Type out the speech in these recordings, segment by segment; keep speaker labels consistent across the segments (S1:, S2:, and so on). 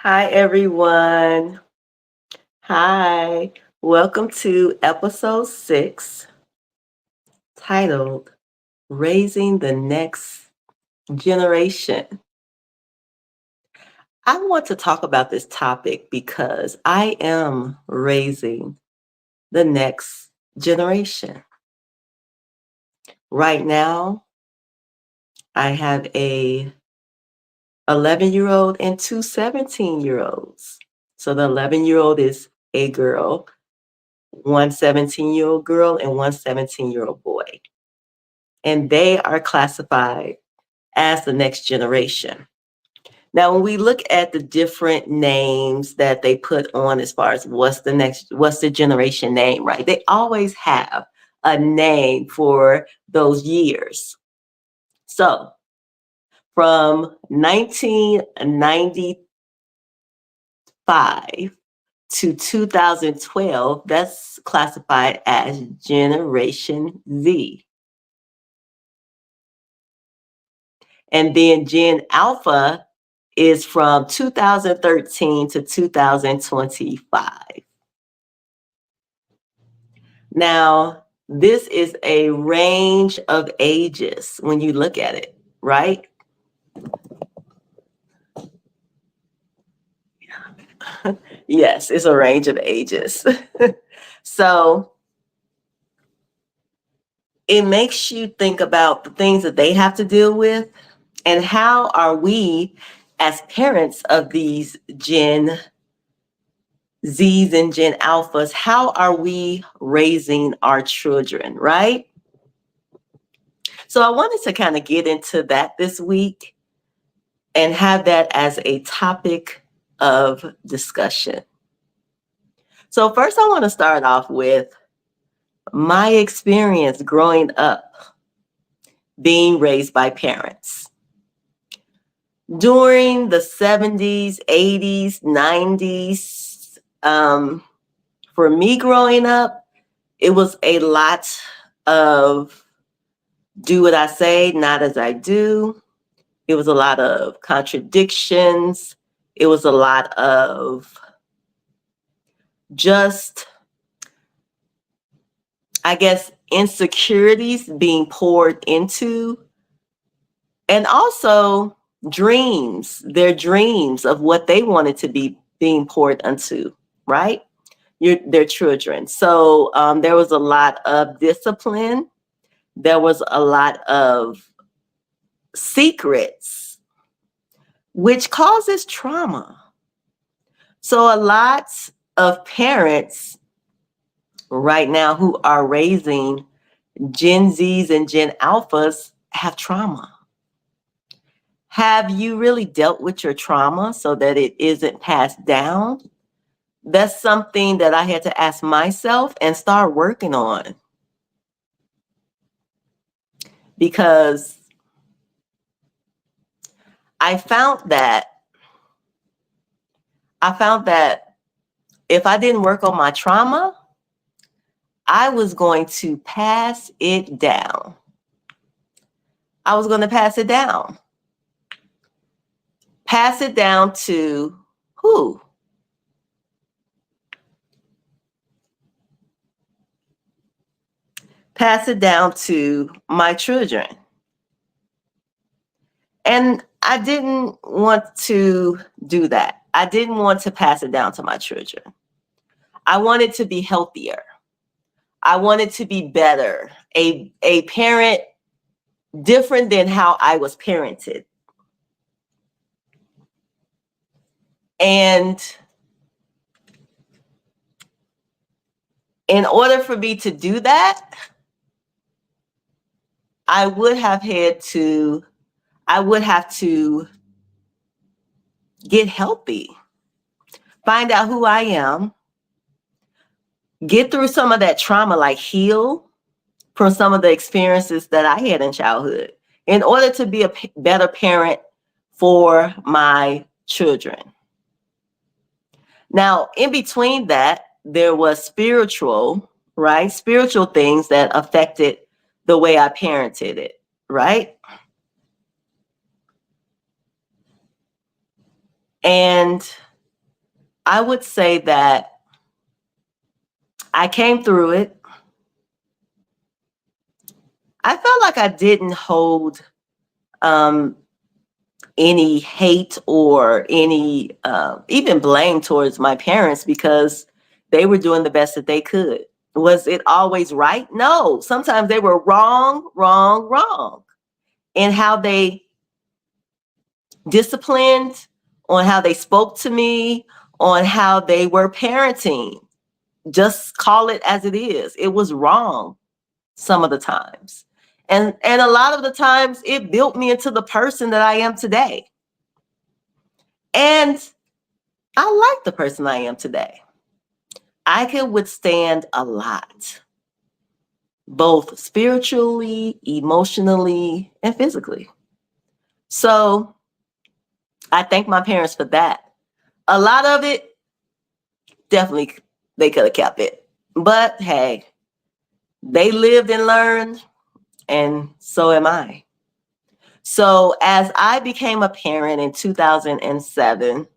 S1: Hi, everyone. Hi. Welcome to episode 6, titled Raising the Next Generation. I want to talk about this topic because I am raising the next generation. Right now, I have a 11-year-old and two 17-year-olds. So the 11-year-old is a girl, one 17-year-old girl, and one 17-year-old boy. And they are classified as the next generation. Now, when we look at the different names that they put on as far as what's the generation name, right? They always have a name for those years. So from 1995 to 2012, that's classified as Generation Z. And then Gen Alpha is from 2013 to 2025. Now, this is a range of ages when you look at it, right? Yes, it's a range of ages. So it makes you think about the things that they have to deal with and how are we as parents of these Gen Zs and Gen Alphas, how are we raising our children, right? So I wanted to kind of get into that this week and have that as a topic of discussion. So first I want to start off with my experience growing up being raised by parents. During the 70s, 80s, 90s, for me growing up, it was a lot of do what I say, not as I do. It was a lot of contradictions. It was a lot of just, I guess, insecurities being poured into, and also their dreams of what they wanted to be being poured into, right? Their children. So there was a lot of discipline. There was a lot of secrets, which causes trauma. So a lot of parents right now who are raising Gen Zs and Gen Alphas have trauma. Have you really dealt with your trauma so that it isn't passed down? That's something that I had to ask myself and start working on, because I found that if I didn't work on my trauma, I was going to pass it down. I was going to pass it down. Pass it down to who? Pass it down to my children. And I didn't want to do that. I didn't want to pass it down to my children. I wanted to be healthier. I wanted to be better, a parent different than how I was parented. And in order for me to do that, I would have to get healthy, find out who I am, get through some of that trauma, like heal from some of the experiences that I had in childhood in order to be a better parent for my children. Now, in between that, there was spiritual things that affected the way I parented it, right? And I would say that I came through it. I felt like I didn't hold um, any hate or any even blame towards my parents because they were doing the best that they could. Was it always right? No. Sometimes they were wrong, wrong, wrong in how they disciplined, on how they spoke to me, on how they were parenting. Just call it as it is. It was wrong some of the times. And a lot of the times it built me into the person that I am today. And I like the person I am today. I can withstand a lot, both spiritually, emotionally, and physically. So I thank my parents for that. A lot of it, definitely, they could have kept it. But hey, they lived and learned, and so am I. So as I became a parent in 2007,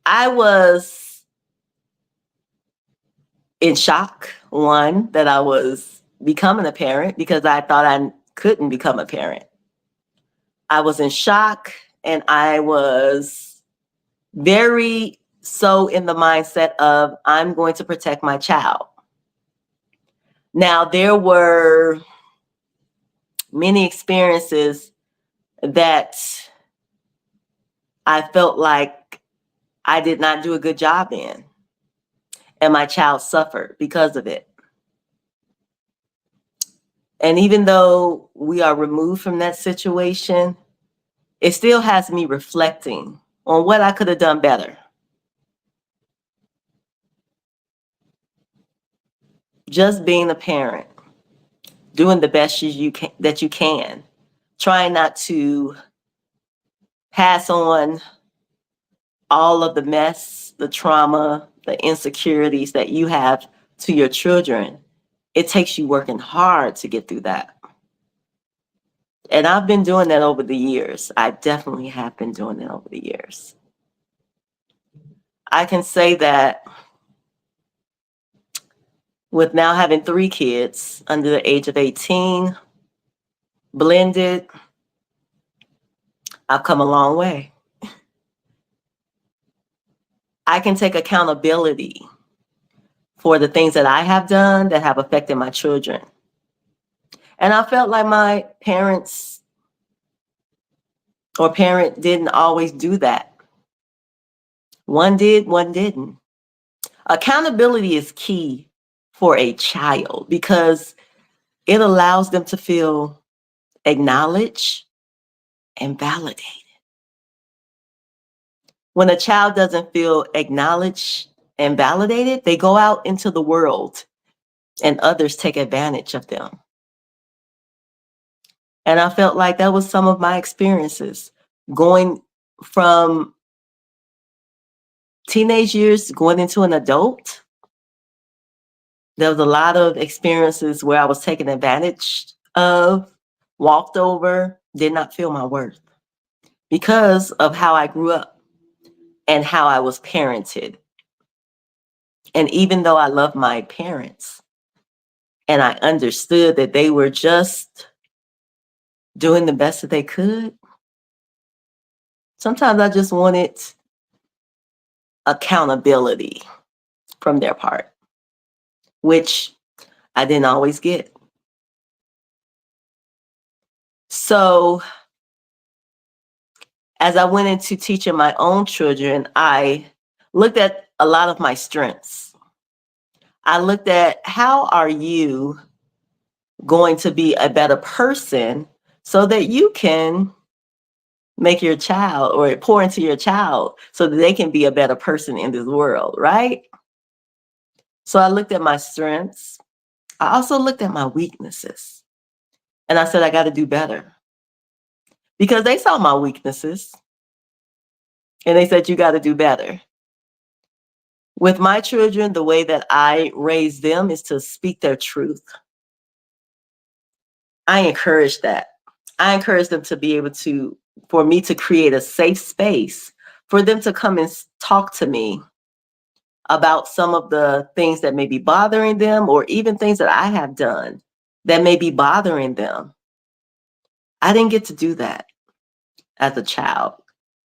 S1: I was in shock, one, that I was becoming a parent because I thought I couldn't become a parent. I was in shock and I was very so in the mindset of I'm going to protect my child. Now, there were many experiences that I felt like I did not do a good job in, and my child suffered because of it. And even though we are removed from that situation, it still has me reflecting on what I could have done better. Just being a parent, doing the best that you can, trying not to pass on all of the mess, the trauma, the insecurities that you have to your children. It takes you working hard to get through that. And I've been doing that over the years. I definitely have been doing it over the years. I can say that with now having 3 kids under the age of 18, blended, I've come a long way. I can take accountability for the things that I have done that have affected my children. And I felt like my parent didn't always do that. One did, one didn't. Accountability is key for a child because it allows them to feel acknowledged and validated. When a child doesn't feel acknowledged and validated, they go out into the world and others take advantage of them. And I felt like that was some of my experiences going from teenage years going into an adult. There was a lot of experiences where I was taken advantage of, walked over, did not feel my worth because of how I grew up and how I was parented. And even though I love my parents and I understood that they were just doing the best that they could, sometimes I just wanted accountability from their part, which I didn't always get. So as I went into teaching my own children, I looked at a lot of my strengths. I looked at how are you going to be a better person so that you can make your child or pour into your child so that they can be a better person in this world, right? So I looked at my strengths. I also looked at my weaknesses. And I said, I got to do better. Because they saw my weaknesses. And they said, you got to do better. With my children, the way that I raise them is to speak their truth. I encourage that. I encourage them to be able to, for me to create a safe space for them to come and talk to me about some of the things that may be bothering them, or even things that I have done that may be bothering them. I didn't get to do that as a child.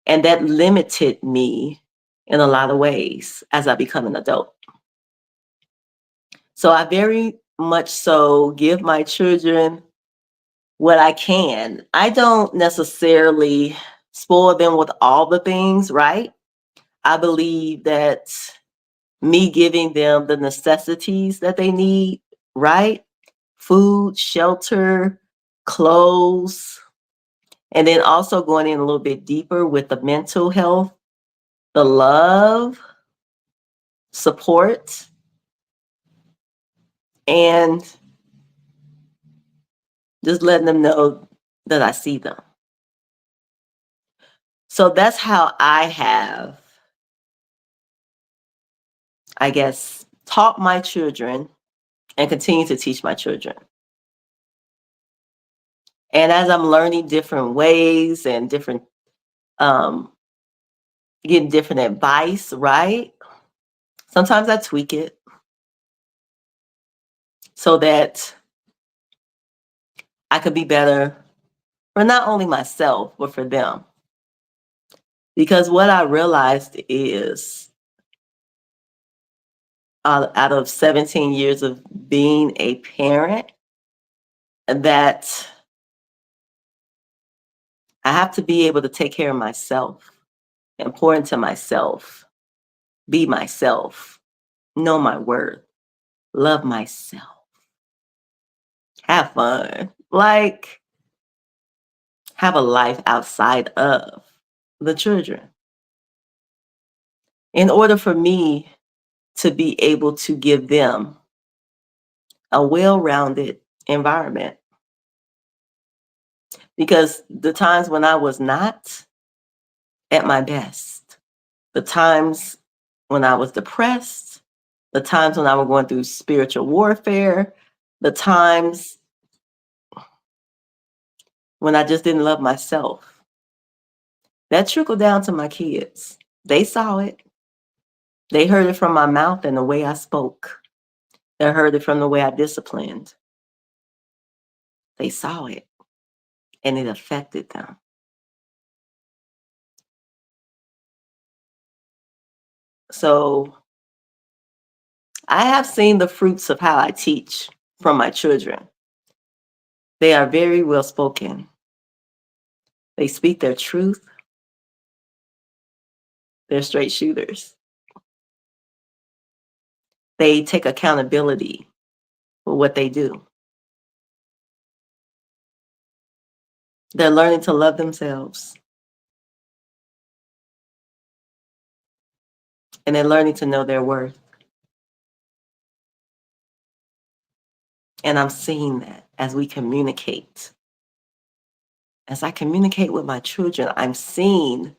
S1: And that limited me in a lot of ways as I become an adult. So I very much so give my children what I can. I don't necessarily spoil them with all the things, right? I believe that me giving them the necessities that they need, right? Food, shelter, clothes, and then also going in a little bit deeper with the mental health, the love, support, and just letting them know that I see them. So that's how I have, I guess, taught my children and continue to teach my children. And as I'm learning different ways and different, um, getting different advice, right? Sometimes I tweak it so that I could be better for not only myself, but for them. Because what I realized is, out of 17 years of being a parent, that I have to be able to take care of myself, and pour into myself, be myself, know my worth, love myself, have fun, like have a life outside of the children. In order for me to be able to give them a well-rounded environment. Because the times when I was not at my best, the times when I was depressed, the times when I was going through spiritual warfare, the times when I just didn't love myself, that trickled down to my kids. They saw it. They heard it from my mouth and the way I spoke. They heard it from the way I disciplined. They saw it and it affected them. So I have seen the fruits of how I teach from my children. They are very well spoken. They speak their truth. They're straight shooters. They take accountability for what they do. They're learning to love themselves. And they're learning to know their worth. And I'm seeing that as we communicate. As I communicate with my children, I'm seeing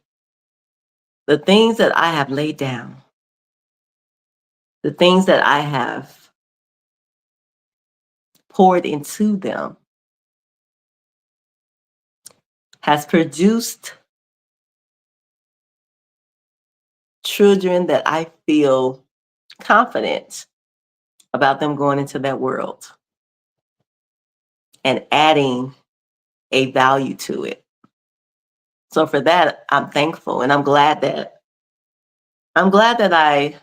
S1: the things that I have laid down, the things that I have poured into them has produced children that I feel confident about them going into that world and adding a value to it. So for that, I'm thankful, and I'm glad that I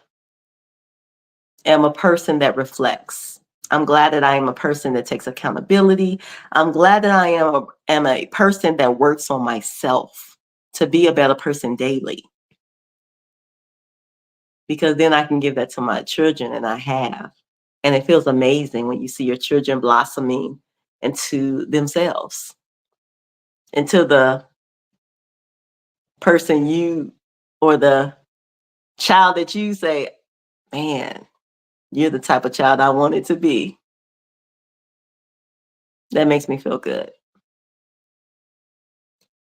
S1: am a person that reflects. I'm glad that I am a person that takes accountability. I'm glad that I am a person that works on myself to be a better person daily. Because then I can give that to my children, and I have. And it feels amazing when you see your children blossoming into themselves, into the person you, or the child that you say, man, you're the type of child I wanted to be. That makes me feel good.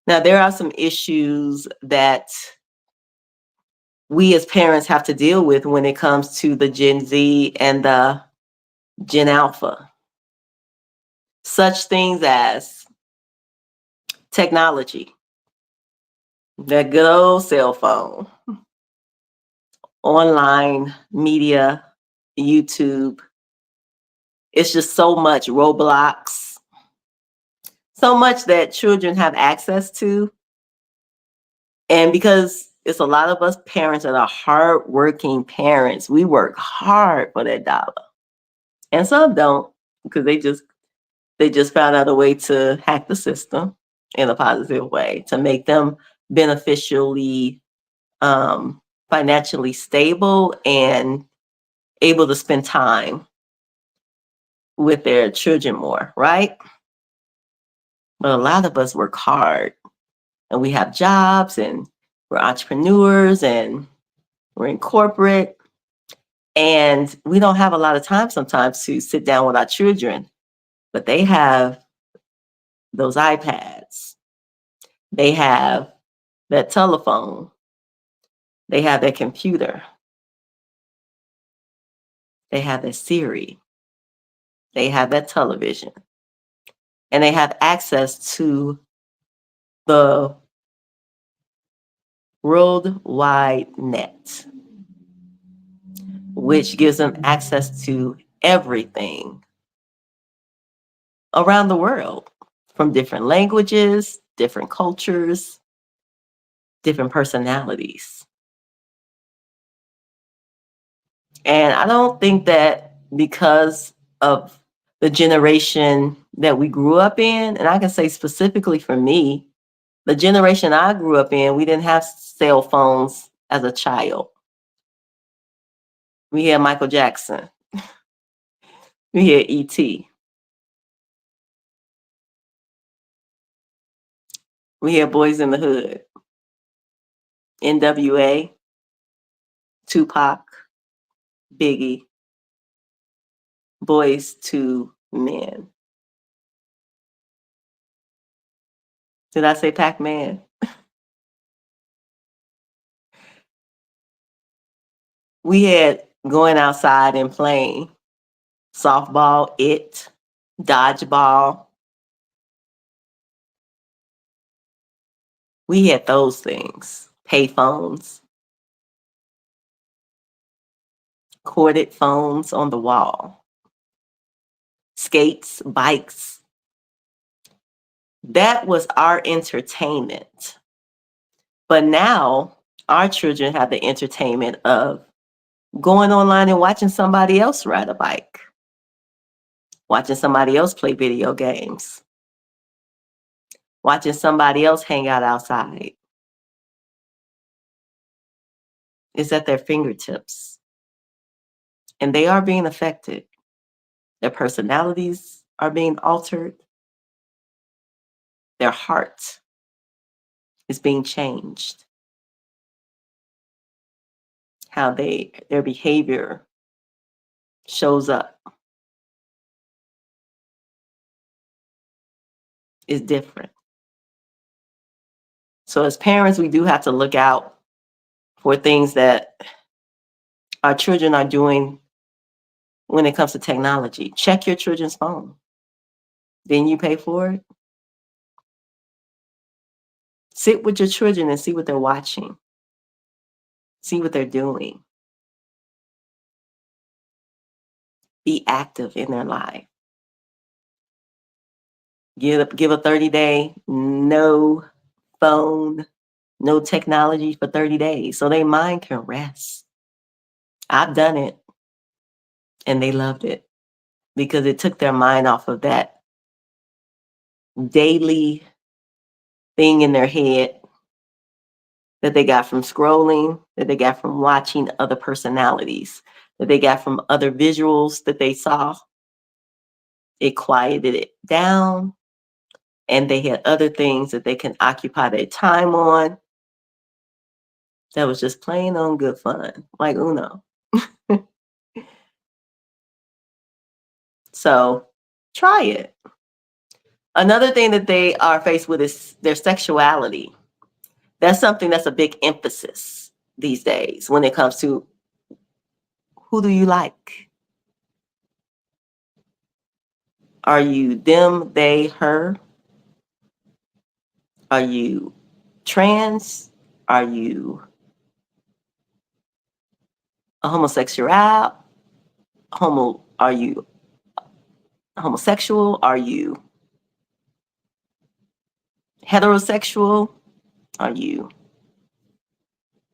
S1: Now, there are some issues that we as parents have to deal with when it comes to the Gen Z and the Gen Alpha. Such things as technology. That good old cell phone, online media, YouTube. It's just so much Roblox, so much that children have access to. And because it's a lot of us parents that are hardworking parents, we work hard for that dollar. And some don't because they just found out a way to hack the system in a positive way to make them beneficially financially stable and able to spend time with their children more, right? But a lot of us work hard and we have jobs and we're entrepreneurs and we're in corporate and we don't have a lot of time sometimes to sit down with our children, but they have those iPads, they have that telephone, they have their computer, they have their Siri, they have that television, and they have access to the World Wide Net, which gives them access to everything around the world from different languages, different cultures, different personalities. And I don't think that because of the generation that we grew up in, and I can say specifically for me, the generation I grew up in, we didn't have cell phones as a child. We had Michael Jackson. We had E.T. We had Boys in the Hood, NWA, Tupac, Biggie, Boys to Men. Did I say Pac-Man? We had going outside and playing softball, dodgeball. We had those things. Payphones, corded phones on the wall, skates, bikes. That was our entertainment. But now our children have the entertainment of going online and watching somebody else ride a bike, watching somebody else play video games, watching somebody else hang out outside. It's at their fingertips. And they are being affected. Their personalities are being altered. Their heart is being changed. How their behavior shows up is different. So as parents, we do have to look out for things that our children are doing when it comes to technology. Check your children's phone. Then you pay for it. Sit with your children and see what they're watching. See what they're doing. Be active in their life. Give a 30-day no phone, no technology for 30 days so their mind can rest. I've done it and they loved it because it took their mind off of that daily thing in their head that they got from scrolling, that they got from watching other personalities, that they got from other visuals that they saw. It quieted it down and they had other things that they can occupy their time on. That was just plain on good fun, like Uno. So try it. Another thing that they are faced with is their sexuality. That's something that's a big emphasis these days when it comes to who do you like? Are you them, they, her? Are you trans? Are you a homosexual? Are you homosexual? Are you heterosexual? Are you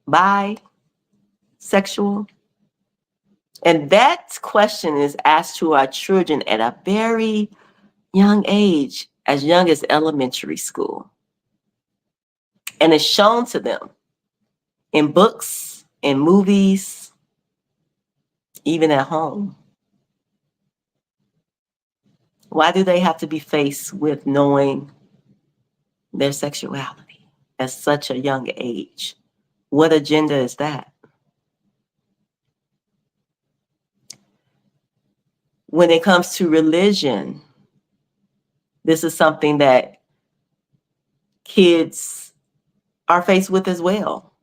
S1: bisexual? And that question is asked to our children at a very young age, as young as elementary school. And it's shown to them in books, in movies, even at home. Why do they have to be faced with knowing their sexuality at such a young age? What agenda is that? When it comes to religion, this is something that kids are faced with as well.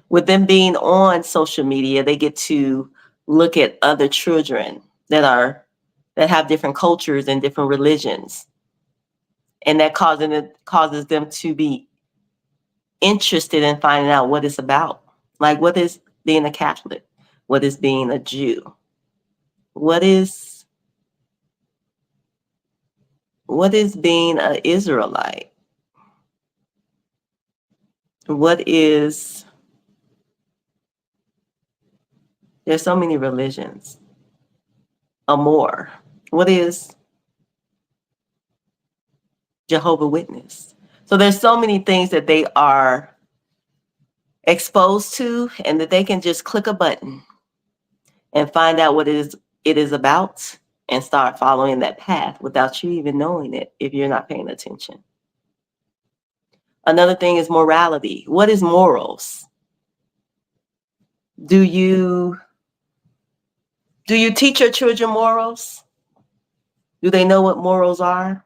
S1: With them being on social media, they get to look at other children that have different cultures and different religions. And that causes them to be interested in finding out what it's about. Like, what is being a Catholic? What is being a Jew? What is being an Israelite? There's so many religions. More. What is Jehovah Witness? So there's so many things that they are exposed to, and that they can just click a button and find out what it is about and start following that path without you even knowing it if you're not paying attention. Another thing is morality. What is morals? Do you teach your children morals? Do they know what morals are?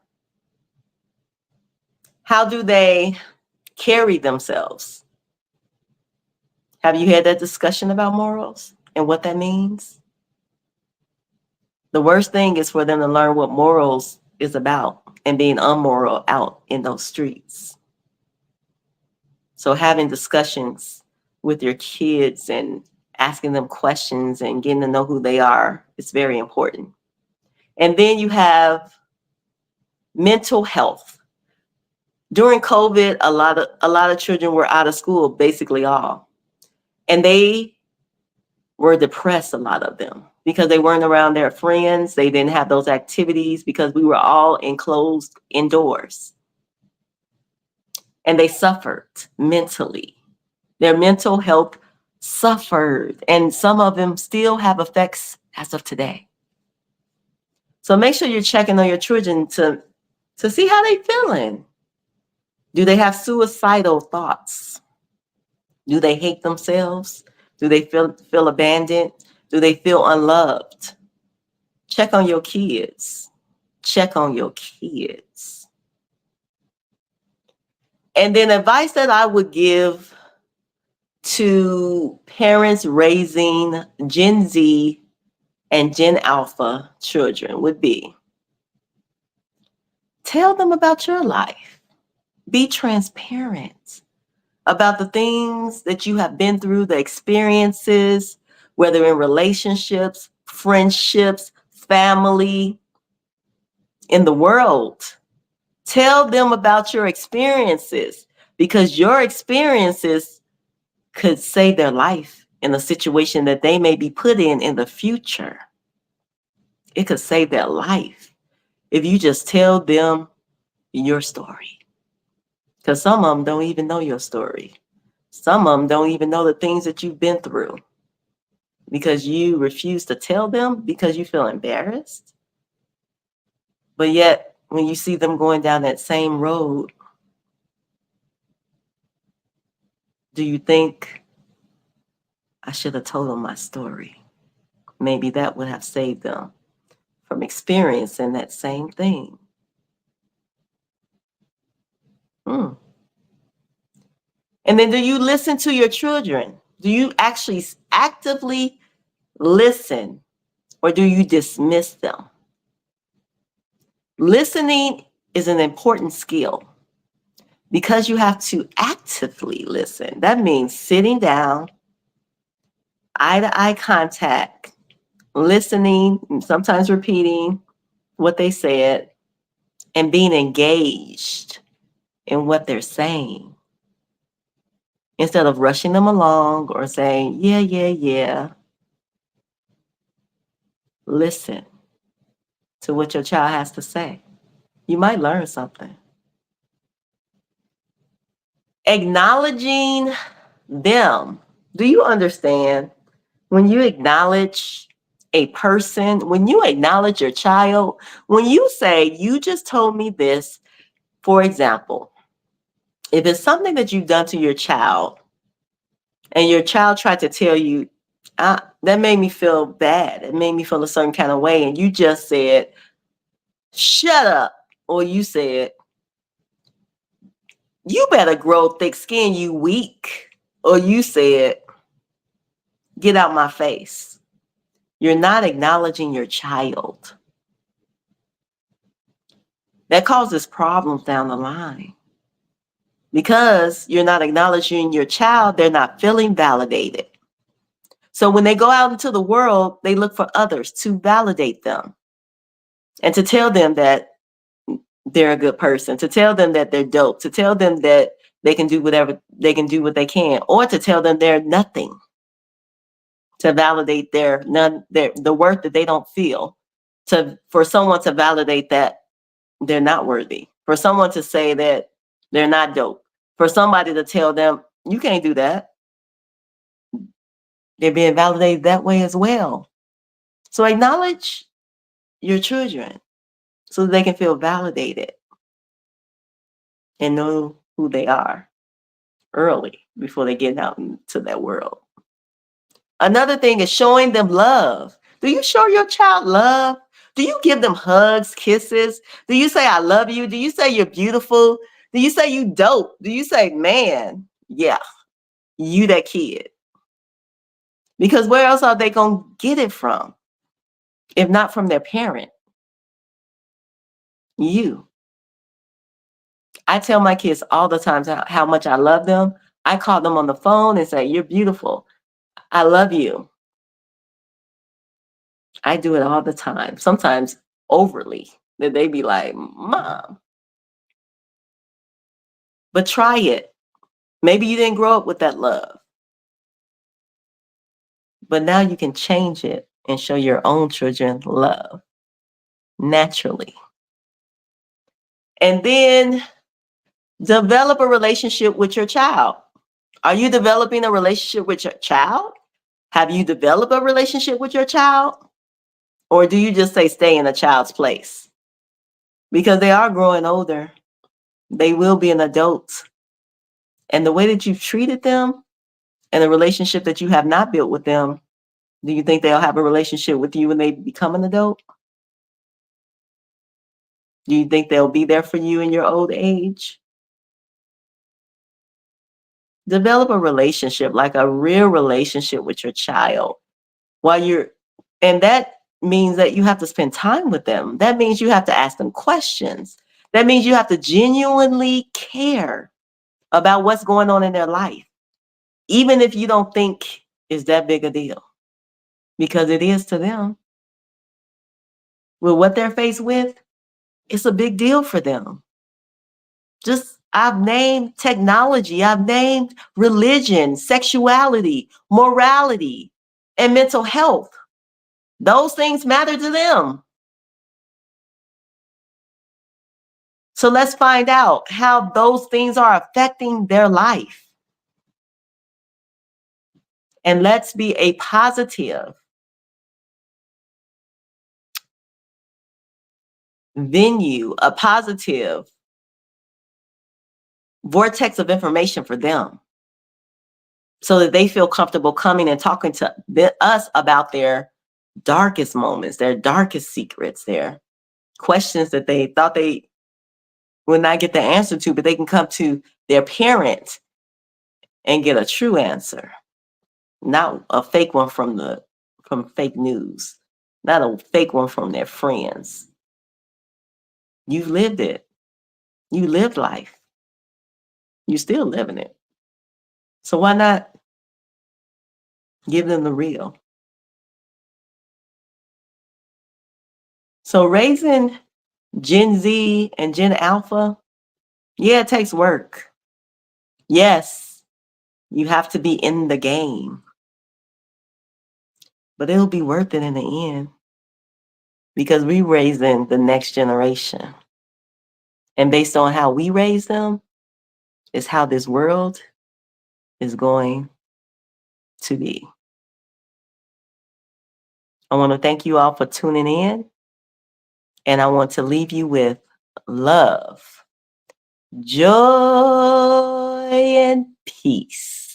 S1: How do they carry themselves? Have you had that discussion about morals and what that means? The worst thing is for them to learn what morals is about and being unmoral out in those streets. So having discussions with your kids and asking them questions and getting to know who they are is very important. And then you have mental health. During COVID, a lot of children were out of school, basically all. And they were depressed, a lot of them, because they weren't around their friends. They didn't have those activities because we were all enclosed indoors. And they suffered mentally. Their mental health suffered, and some of them still have effects as of today. So make sure you're checking on your children to see how they're feeling. Do they have suicidal thoughts? Do they hate themselves? Do they feel abandoned? Do they feel unloved? Check on your kids. Check on your kids. And then advice that I would give to parents raising Gen Z and Gen Alpha children would be, tell them about your life. Be transparent about the things that you have been through, the experiences, whether in relationships, friendships, family, in the world. Tell them about your experiences, because your experiences could save their life in a situation that they may be put in the future. It could save their life if you just tell them your story. Because some of them don't even know your story. Some of them don't even know the things that you've been through, because you refuse to tell them because you feel embarrassed. But yet, when you see them going down that same road, do you think, I should have told them my story? Maybe that would have saved them from experiencing that same thing. And then, do you listen to your children? Do you actually actively listen, or do you dismiss them? Listening is an important skill. because you have to actively listen. That means sitting down, eye to eye contact, listening, sometimes repeating what they said, and being engaged in what they're saying instead of rushing them along or saying, yeah, yeah, yeah. Listen to what your child has to say. You might learn something. Acknowledging them. Do you understand? When you acknowledge a person, when you acknowledge your child, when you say, you just told me this, for example, if it's something that you've done to your child and your child tried to tell you, that made me feel bad, it made me feel a certain kind of way, and you just said, shut up, or you said, you better grow thick skin, you weak, or you said, get out my face. You're not acknowledging your child. That causes problems down the line. Because you're not acknowledging your child, they're not feeling validated. So when they go out into the world, they look for others to validate them and to tell them that they're a good person, to tell them that they're dope, to tell them that they can do whatever, they can do what they can, or to tell them they're nothing, to validate the worth that they don't feel, for someone to validate that they're not worthy, for someone to say that they're not dope, for somebody to tell them, you can't do that. They're being validated that way as well. So acknowledge your children so that they can feel validated and know who they are early before they get out into that world. Another thing is showing them love. Do you show your child love? Do you give them hugs, kisses? Do you say, I love you? Do you say you're beautiful? Do you say you dope? Do you say, man, yeah, you that kid? Because where else are they going to get it from? If not from their parent, you. I tell my kids all the time how much I love them. I call them on the phone and say, you're beautiful. I love you. I do it all the time, sometimes overly, that they be like, Mom. But try it. Maybe you didn't grow up with that love. But now you can change it and show your own children love naturally. And then develop a relationship with your child. Are you developing a relationship with your child? Have you developed a relationship with your child? Or do you just say stay in a child's place? Because they are growing older. They will be an adult. And the way that you've treated them and the relationship that you have not built with them, do you think they'll have a relationship with you when they become an adult? Do you think they'll be there for you in your old age? Develop a relationship, like a real relationship with your child and that means that you have to spend time with them. That means you have to ask them questions. That means you have to genuinely care about what's going on in their life, even if you don't think it's that big a deal, because it is to them. With what they're faced with, it's a big deal for them. I've named technology, I've named religion, sexuality, morality, and mental health. Those things matter to them. So let's find out how those things are affecting their life. And let's be a positive venue, a positive vortex of information for them, so that they feel comfortable coming and talking to us about their darkest moments, their darkest secrets, their questions that they thought they would not get the answer to, but they can come to their parent and get a true answer, not a fake one from fake news, not a fake one from their friends. You've lived it. You lived life. You're still living it. So why not give them the real? So raising Gen Z and Gen Alpha, yeah, it takes work. Yes, you have to be in the game, but it'll be worth it in the end because we raising the next generation. And based on how we raise them is how this world is going to be. I want to thank you all for tuning in, and I want to leave you with love, joy, and peace.